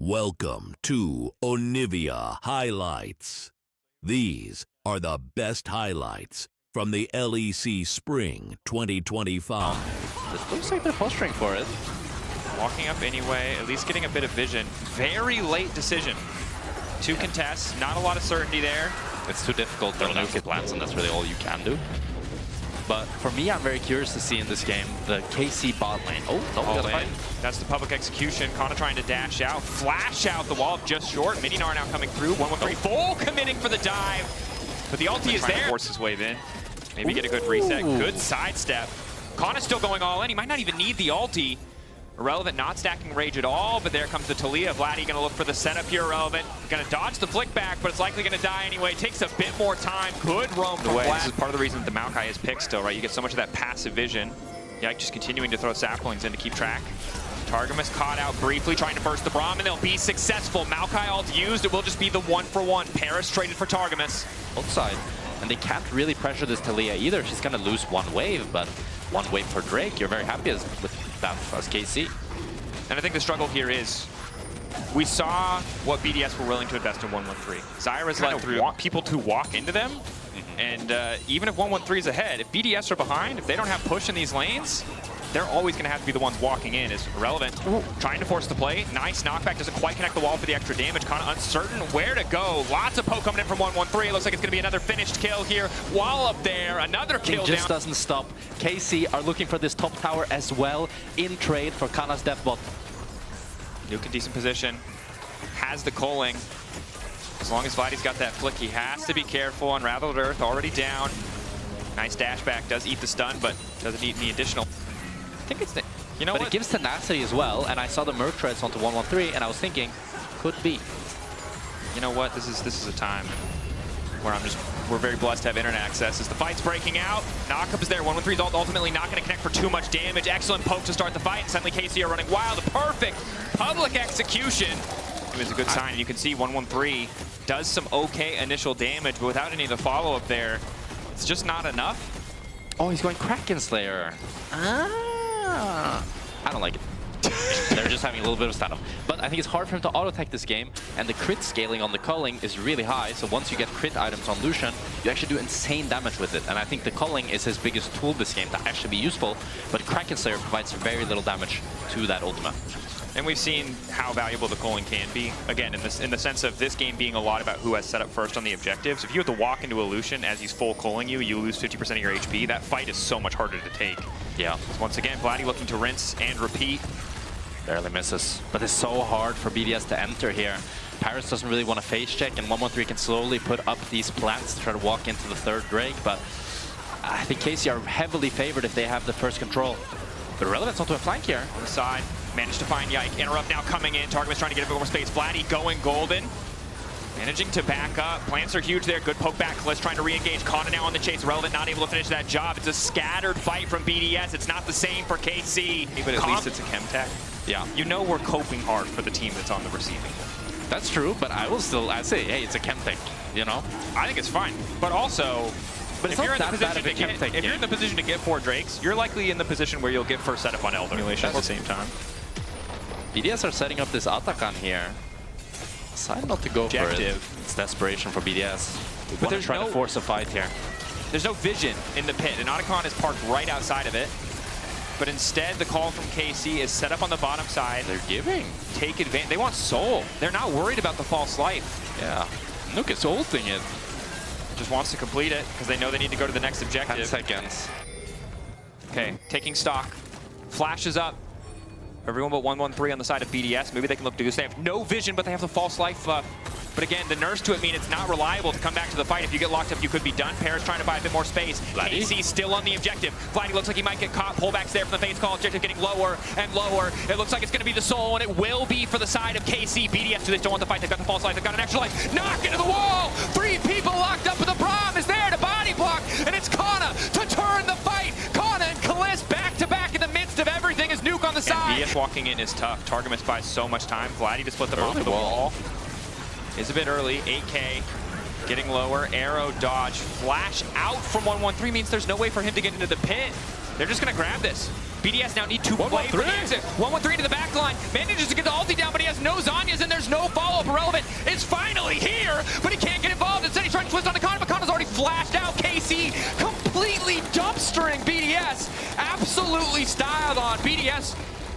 Welcome to Onivia Highlights. These are the best highlights from the LEC Spring 2025. This looks like they're posturing for it. Walking up anyway, at least getting a bit of vision. Very late decision. 2 contests, not a lot of certainty there. It's too difficult to nuke plants, and that's really all you can do. But for me, I'm very curious to see in this game the KC bot lane. Oh, no, we got a fight. That's the public execution. Kana trying to dash out, flash out the wall just short. Mininar now coming through. 113 full committing for the dive. But the ulti is there. Force his wave in. Maybe get a good reset. Good sidestep. Kana's still going all in. He might not even need the ulti. Irrelevant not stacking rage at all, but there comes the Taliyah. Vladdy gonna look for the setup here. Irrelevant gonna dodge the flick back, but it's likely gonna die anyway. Takes a bit more time. Good roam from Vlad. This is part of the reason that the Maokai is picked still, right? You get so much of that passive vision. Yeah, just continuing to throw saplings in to keep track. Targamas caught out briefly, trying to burst the Braum, and they'll be successful. Maokai ult used. It will just be the 1-for-1. Paris traded for Targamas. Outside. And they can't really pressure this Taliyah either. She's gonna lose 1 wave, but 1 wave for Drake. You're very happy with that as KC. And I think the struggle here is, we saw what BDS were willing to invest in 113. Zyra's let through people to walk into them, and even if 113 is ahead, if BDS are behind, if they don't have push in these lanes, they're always going to have to be the ones walking in. Is Irrelevant trying to force the play. Nice knockback, doesn't quite connect the wall for the extra damage. Kind of uncertain where to go. Lots of poke coming in from 113. It looks like it's going to be another finished kill here. Wall up there, another kill down. It just doesn't stop. KC are looking for this top tower as well in trade for Kana's deathbot. Nuke in decent position. Has the culling. As long as Vladdy's got that flick, he has to be careful. Unraveled Earth already down. Nice dash back. Does eat the stun, but doesn't eat any additional. I think it's the, you know but what? It gives tenacity as well, and I saw the Merc treads onto 113, and I was thinking, could be. You know what? This is a time where we're very blessed to have internet access. As the fight's breaking out, Knockup is there. 113 is ultimately not going to connect for too much damage. Excellent poke to start the fight, and suddenly KC are running wild. A perfect public execution. It was a good sign, and you can see 113 does some okay initial damage, but without any of the follow-up there, it's just not enough. Oh, he's going Kraken Slayer. I don't like it. They're just having a little bit of standoff. But I think it's hard for him to auto-tech this game, and the crit scaling on the culling is really high, so once you get crit items on Lucian, you actually do insane damage with it. And I think the culling is his biggest tool this game to actually be useful, but Kraken Slayer provides very little damage to that ultimate. And we've seen how valuable the culling can be. Again, in the sense of this game being a lot about who has set up first on the objectives. If you have to walk into a Lucian as he's full culling you, you lose 50% of your HP. That fight is so much harder to take. Yeah. Once again, Vladdy looking to rinse and repeat. Barely misses. But it's so hard for BDS to enter here. Paris doesn't really want to face check, and 113 can slowly put up these plants to try to walk into the 3rd Drake, but I think KC are heavily favored if they have the first control. But Irrelevant's onto a flank here. On the side, managed to find Yike. Interrupt now coming in. Targamas trying to get a bit more space. Vladdy going golden. Managing to back up. Plants are huge there. Good poke back. Kliss trying to re-engage. Kana now on the chase. Irrelevant not able to finish that job. It's a scattered fight from BDS. It's not the same for KC. But at least it's a Chemtech. Yeah. You know we're coping hard for the team that's on the receiving end. That's true, but I say, hey, it's a Chemtech, you know? I think it's fine. But also, but if you're in the position to get 4 Drakes, you're likely in the position where you'll get first setup on Elder at the same time. BDS are setting up this Atakan here. Decide not to go for it. It's desperation for BDS. But they're trying to force a fight here. There's no vision in the pit, and Atakan is parked right outside of it. But instead, the call from KC is set up on the bottom side. They're giving. Take advantage. They want Soul. They're not worried about the false life. Yeah. Look, it's ulting it. Just wants to complete it because they know they need to go to the next objective. 10 seconds. Okay, taking stock. Flashes up. Everyone but 113 on the side of BDS. Maybe they can look to do this. They have no vision, but they have the false life. But again, the nurse to it mean it's not reliable to come back to the fight. If you get locked up, you could be done. Paris trying to buy a bit more space. Vladdy? KC still on the objective. Vladdy looks like he might get caught. Pullbacks there from the face call. Objective getting lower and lower. It looks like it's going to be the Soul, and it will be for the side of KC. BDS, do they still want the fight? They've got the false life. They've got an extra life. Knock into the wall. 3 people locked up with the Braum is there to body block, and it's Kana to turn the fight. Kana and Kliss back to back in the midst of everything as Nuke on the side. BDS walking in is tough. Targamas buys so much time. Vladdy to split them off the wall. Is a bit early. 8K getting lower. Arrow dodge. Flash out from 113 means there's no way for him to get into the pit. They're just going to grab this. BDS now need to play for the exit. 1-1-3 into the back line. Manages to get the ulti down, but he has no Zhonya's and there's no follow-up. Irrelevant is finally here, but he can't get involved. Instead, he's trying to twist on the Kana, but Kana's already flashed out. KC completely dumpstering BDS. Absolutely styled on. BDS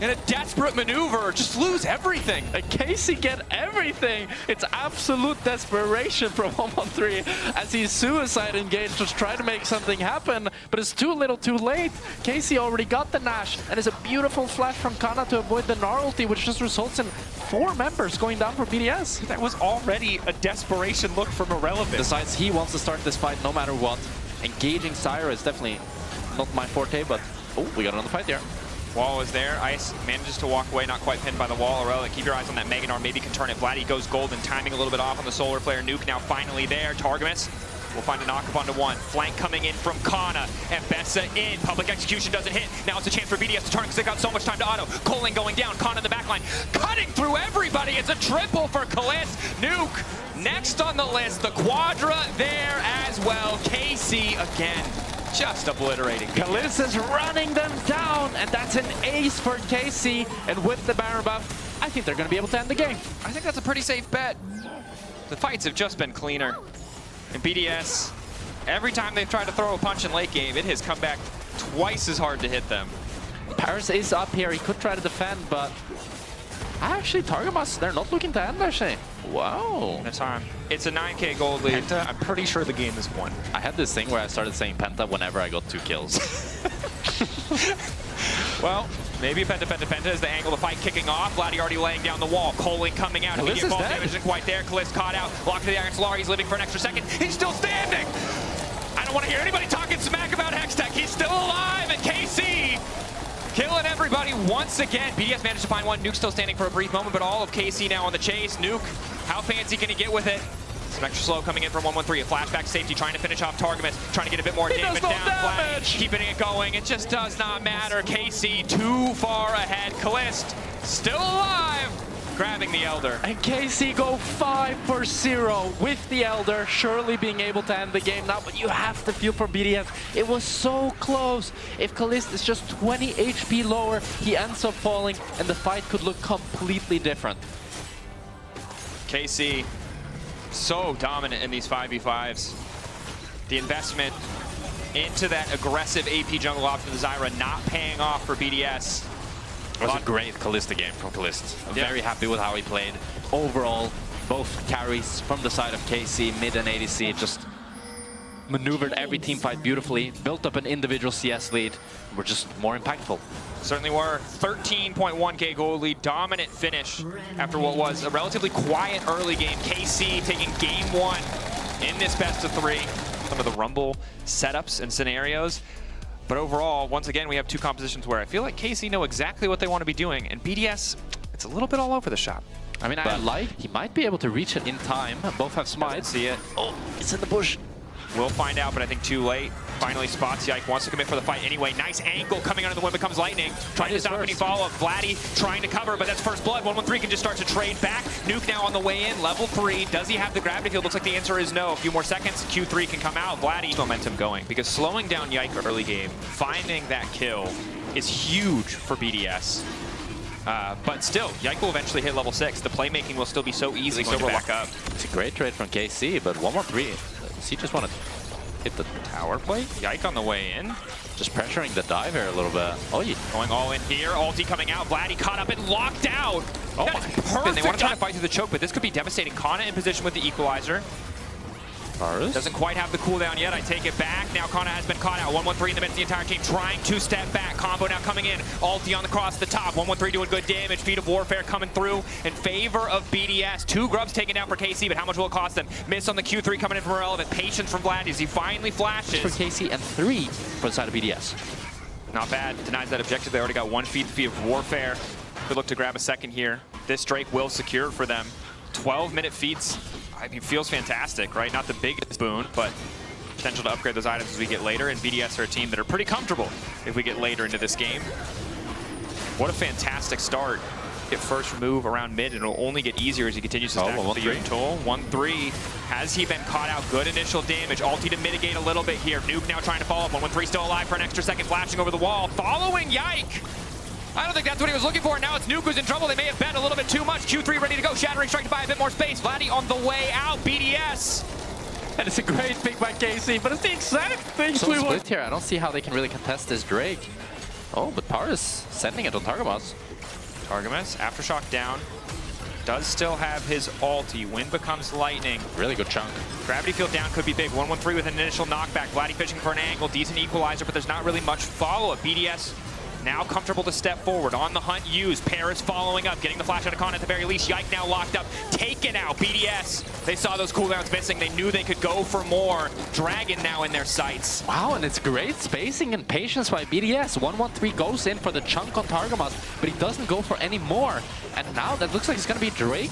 in a desperate maneuver, just lose everything. KC get everything. It's absolute desperation from 1-1-3 as he's suicide engaged to try to make something happen, but it's too little too late. KC already got the Nash, and it's a beautiful flash from Kana to avoid the Gnar ulti, which just results in 4 members going down for BDS. That was already a desperation look from Irrelevant. Decides he wants to start this fight no matter what. Engaging Zyra is definitely not my forte, but oh, we got another fight there. Wall is there. Ice manages to walk away, not quite pinned by the wall. Irrelevant, keep your eyes on that Mega Gnar. Maybe can turn it. Vladdy goes golden, timing a little bit off on the Solar Flare. Nuke now finally there. Targamas will find a knock-up onto 1. Flank coming in from Kana, and Bessa in. Public execution doesn't hit. Now it's a chance for BDS to turn because they got so much time to auto. Coling going down. Kana in the back line, cutting through everybody. It's a triple for Kalist. Nuke next on the list. The Quadra there as well. KC again. Just obliterating. Kalist is running them down, and that's an ace for KC. And with the Baron buff, I think they're going to be able to end the game. I think that's a pretty safe bet. The fights have just been cleaner. And BDS, every time they've tried to throw a punch in late game, it has come back twice as hard to hit them. Paris is up here. He could try to defend, but actually, Targamas, they're not looking to end, actually. Wow. No time. It's a 9K gold lead. Penta, I'm pretty sure the game is won. I had this thing where I started saying Penta whenever I got 2 kills. Well, maybe Penta is the angle. The fight kicking off. Vladdy already laying down the wall. Coling coming out. Immediate fall damage isn't quite there. Kalist caught out. Locked to the Iron Solar. He's living for an extra second. He's still standing. I don't want to hear anybody talking smack about Hextech. He's still alive, and KC killing everybody once again. BDS managed to find 1. Nuke still standing for a brief moment, but all of KC now on the chase. Nuke, how fancy can he get with it? Some extra slow coming in from 1-1-3. A flashback safety trying to finish off Targamas, trying to get a bit more damage down. Vladdy keeping it going. It just does not matter. KC too far ahead. Kalist still alive, grabbing the Elder. And KC go 5 for 0 with the Elder, surely being able to end the game now, but you have to feel for BDS. It was so close. If Kalist is just 20 HP lower, he ends up falling, and the fight could look completely different. KC, so dominant in these 5v5s. The investment into that aggressive AP jungle option of Zyra not paying off for BDS. It was a great Kalista game from Kalist. I'm very happy with how he played. Overall, both carries from the side of KC, mid and ADC, just maneuvered every team fight beautifully, built up an individual CS lead, were just more impactful. Certainly were. 13.1K gold lead, dominant finish after what was a relatively quiet early game. KC taking game 1 in this best of 3. Some of the Rumble setups and scenarios. But overall, once again, we have 2 compositions where I feel like KC know exactly what they want to be doing, and BDS, it's a little bit all over the shop. I mean, I like, he might be able to reach it in time. Both have smites. See it. Oh, it's in the bush. We'll find out, but I think too late. Finally spots Yike, wants to commit for the fight anyway. Nice angle coming under the wind, becomes lightning. Trying to stop any follow-up. Vladdy trying to cover, but that's first blood. 1-1-3 can just start to trade back. Nuke now on the way in, level 3. Does he have the gravity field? Looks like the answer is no. A few more seconds, Q3 can come out. Vladdy momentum going, because slowing down Yike early game, finding that kill is huge for BDS. But still, Yike will eventually hit level 6. The playmaking will still be so easy to back up. It's a great trade from KC, but 1-1-3. He just want to hit the tower play. Yike on the way in. Just pressuring the dive here a little bit. Oh, yeah. Going all in here. Ulti coming out. Vladdy caught up and locked out. Oh, that's perfect. They want to try to fight through the choke, but this could be devastating. Kana in position with the equalizer. Doesn't quite have the cooldown yet. I take it back. Now Kana has been caught out. 1-1-3 in the midst of the entire team trying to step back. Combo now coming in. Ulti on the cross the top. 1-1-3 doing good damage. Feet of Warfare coming through in favor of BDS. 2 grubs taken down for KC, but how much will it cost them? Miss on the Q3 coming in from Irrelevant. Patience from Vlad as he finally flashes. For KC and 3 for the side of BDS. Not bad. Denies that objective. They already got 1 feet of Warfare. Could look to grab a second here. This Drake will secure for them. 12-minute feats. I mean, feels fantastic, right? Not the biggest boon, but potential to upgrade those items as we get later. And BDS are a team that are pretty comfortable if we get later into this game. What a fantastic start Get first move around mid, and it'll only get easier as he continues to stack with the Yuntol. 1-3. Has he been caught out? Good initial damage. Ulti to mitigate a little bit here. Nuke now trying to follow up. 1-1-3 still alive for an extra second, flashing over the wall. Following Yike. I don't think that's what he was looking for. Now it's Nuke who's in trouble. They may have bet a little bit too much. Q3 ready to go. Shattering Strike to buy a bit more space. Vladdy on the way out. BDS. And it's a great pick by KC, but it's the exact thing we want. Split here. I don't see how they can really contest this Drake. Oh, but Paris sending it on Targamas. Targamas, Aftershock down. Does still have his ulti. Wind becomes lightning. Really good chunk. Gravity field down could be big. 1-1-3 with an initial knockback. Vladdy fishing for an angle. Decent equalizer, but there's not really much follow-up. BDS now comfortable to step forward. On the hunt used. Paris following up. Getting the flash out of Con at the very least. Yike now locked up. Taken out. BDS. They saw those cooldowns missing. They knew they could go for more. Dragon now in their sights. Wow, and it's great spacing and patience by BDS. 1-1-3 goes in for the chunk on Targamas, but he doesn't go for any more. And now that looks like it's going to be Drake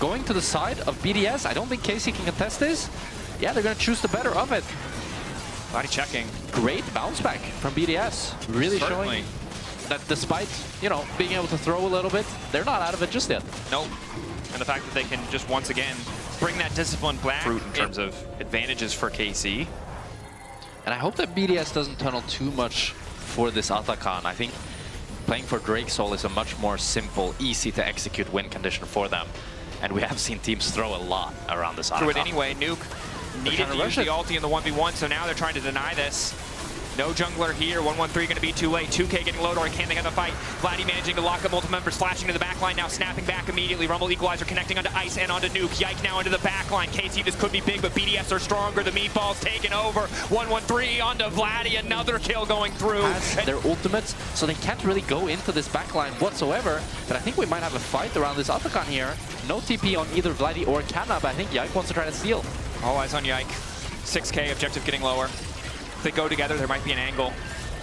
going to the side of BDS. I don't think KC can contest this. Yeah, they're going to choose the better of it. Body checking. Great bounce back from BDS. Really showing that despite, you know, being able to throw a little bit, they're not out of it just yet. Nope. And the fact that they can just once again bring that discipline back in terms of advantages for KC. And I hope that BDS doesn't tunnel too much for this Atakan. I think playing for Drake Soul is a much more simple, easy to execute win condition for them. And we have seen teams throw a lot around this Atakan. Through it anyway, Nuke needed to use the ulti in the 1v1, so now they're trying to deny this. No jungler here. 1-1-3 going to be too late. 2K getting low, or can they have the fight? Vladdy managing to lock up multiple members, flashing to the backline, now snapping back immediately. Rumble Equalizer connecting onto Ice and onto Nuke. Yike now into the backline. KC, this could be big, but BDS are stronger. The Meatballs taking over. 1-1-3 onto Vladdy. Another kill going through. Has their ultimates, so they can't really go into this backline whatsoever. But I think we might have a fight around this Atakan here. No TP on either Vladdy or Canna, but I think Yike wants to try to steal. All eyes on Yike. 6K, objective getting lower. If they go together, there might be an angle.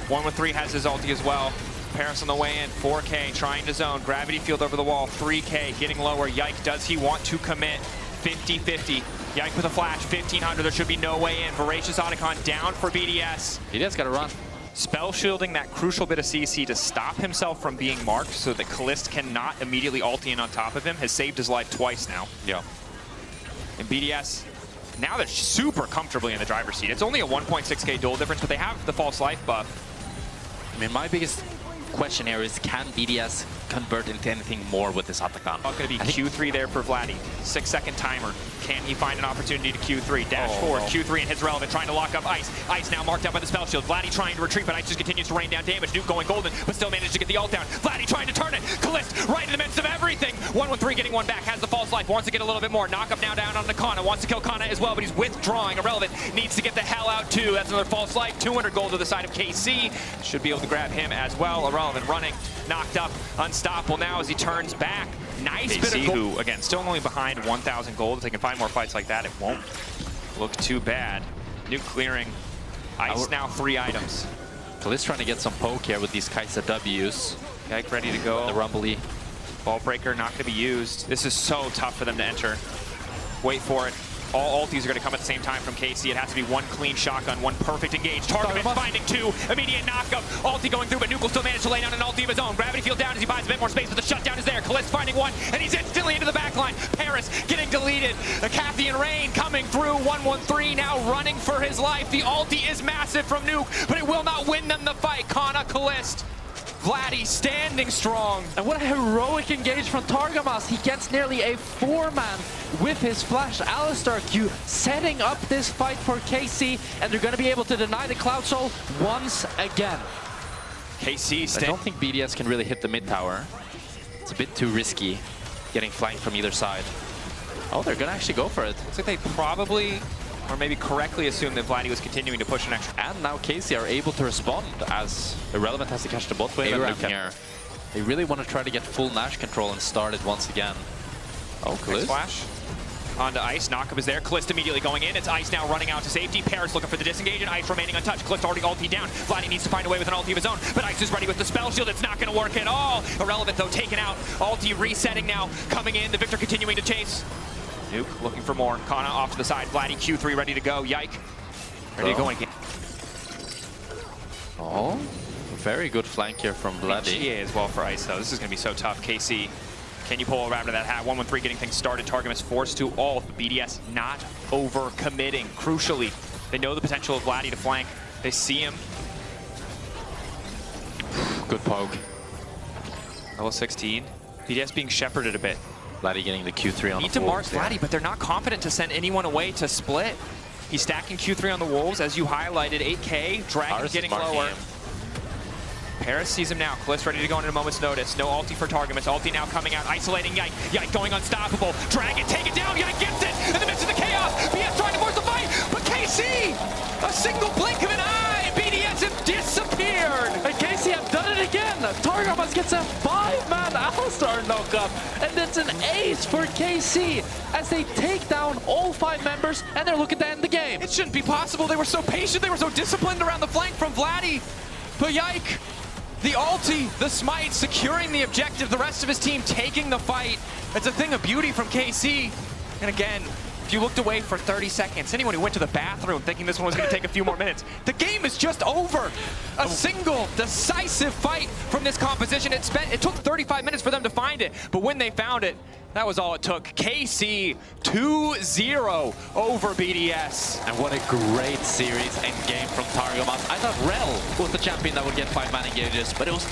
1-1-3 has his ulti as well. Paris on the way in. 4K trying to zone. Gravity field over the wall. 3K getting lower. Yike, does he want to commit? 50-50. Yike with a flash. 1500. There should be no way in. Voracious Otacon down for BDS. BDS got to run. Spell shielding that crucial bit of CC to stop himself from being marked so that Kalist cannot immediately ulti in on top of him has saved his life twice now. Yeah. And BDS, now they're super comfortably in the driver's seat. It's only a 1.6k duel difference, but they have the false life buff. I mean, my biggest question here is, can BDS convert into anything more with this Atakan? Going to be Q3 there for Vladdy. 6-second timer. Can he find an opportunity to Q3? Dash forward, Q3 and hits relevant, trying to lock up Ice. Ice now marked up by the spell shield. Vladdy trying to retreat, but Ice just continues to rain down damage. Nuke going golden, but still managed to get the ult down. Vladdy trying to turn it. Kalist right in the midst of everything. 1-1-3 getting one back, has the false life, wants to get a little bit more. Knock up now down on Kana, wants to kill Kana as well, but he's withdrawing. Irrelevant needs to get the hell out too. That's another false life. 200 gold to the side of KC. Should be able to grab him as well. Irrelevant running, knocked up, unstoppable now as he turns back. Nice KC, bit of gold. Who, again, still only behind 1,000 gold. If they can find more fights like that, it won't look too bad. Nuke clearing. Ice now 3 items. Kalist trying to get some poke here with these Kai'Sa W's. Yike ready to go. The Rumbly. Ball breaker not going to be used. This is so tough for them to enter. Wait for it. All ultis are going to come at the same time from KC. It has to be one clean shotgun, one perfect engage. Target finding 2. Immediate knockup. Ulti going through, but Nuke will still manage to lay down an ulti of his own. Gravity field down as he buys a bit more space, but the shutdown is there. Kalist finding 1, and he's instantly into the backline. Paris getting deleted. The Cathian Rain coming through. 1-1-3 now running for his life. The ulti is massive from Nuke, but it will not win them the fight. Kana, Kalist. Vladdy standing strong. And what a heroic engage from Targamas. He gets nearly a 4-man with his flash. Alistar Q setting up this fight for KC, and they're going to be able to deny the Cloud Soul once again. KC I don't think BDS can really hit the mid tower. It's a bit too risky getting flanked from either side. Oh, they're going to actually go for it. Looks like they probably, or maybe correctly assumed that Vladdy was continuing to push an extra. And now KC are able to respond as Irrelevant has to catch the bot wave here. They really want to try to get full Nash control and start it once again. Oh, Kalist. Flash. Onto Ice. Knockup is there. Kalist immediately going in. It's Ice now running out to safety. Paris looking for the disengage, and Ice remaining untouched. Kalist already ulti down. Vladdy needs to find a way with an ulti of his own, but Ice is ready with the spell shield. It's not going to work at all. Irrelevant though, taken out. Ulti resetting now, coming in. The Victor continuing to chase. Nuke looking for more. Kana off to the side. Vladdy Q3 ready to go. Yike ready to go again. Oh, very good flank here from Vladdy. GA as well for Ice though. This is going to be so tough. KC Can you pull a rabbit out of that hat? 113 getting things started. Targamas forced to ult, but BDS not over-committing. Crucially, they know the potential of Vladdy to flank. They see him. Good poke. Level 16. BDS being shepherded a bit. Vladdy getting the Q3 on Need the to mark Wolves, Vladdy, but they're not confident to send anyone away to split. He's stacking Q3 on the Wolves, as you highlighted. 8K, Dragon Paris getting is marking lower. him. Paris sees him now. Cliff's ready to go in a moment's notice. No ulti for Targamas. Ulti now coming out, isolating Yike. Yike going unstoppable. Dragon, take it down. Yike gets it in the midst of the chaos. BDS trying to force the fight, but KC, a single blink of an eye. BDS have disappeared. And KC have done it again. Targamas gets a 5-man Alistar knockup, and that's an ace for KC as they take down all 5 members, and they're looking to end the game. It shouldn't be possible. They were so patient. They were so disciplined around the flank from Vladdy. But Yike, the ulti, the smite, securing the objective. The rest of his team taking the fight. It's a thing of beauty from KC. And again, if you looked away for 30 seconds, anyone who went to the bathroom thinking this one was going to take a few more minutes, the game is just over. A single decisive fight from this composition. It took 35 minutes for them to find it, but when they found it, that was all it took. KC 2-0 over BDS. And what a great series and game from Targamas. I thought Rel was the champion that would get 5-man engages, but it was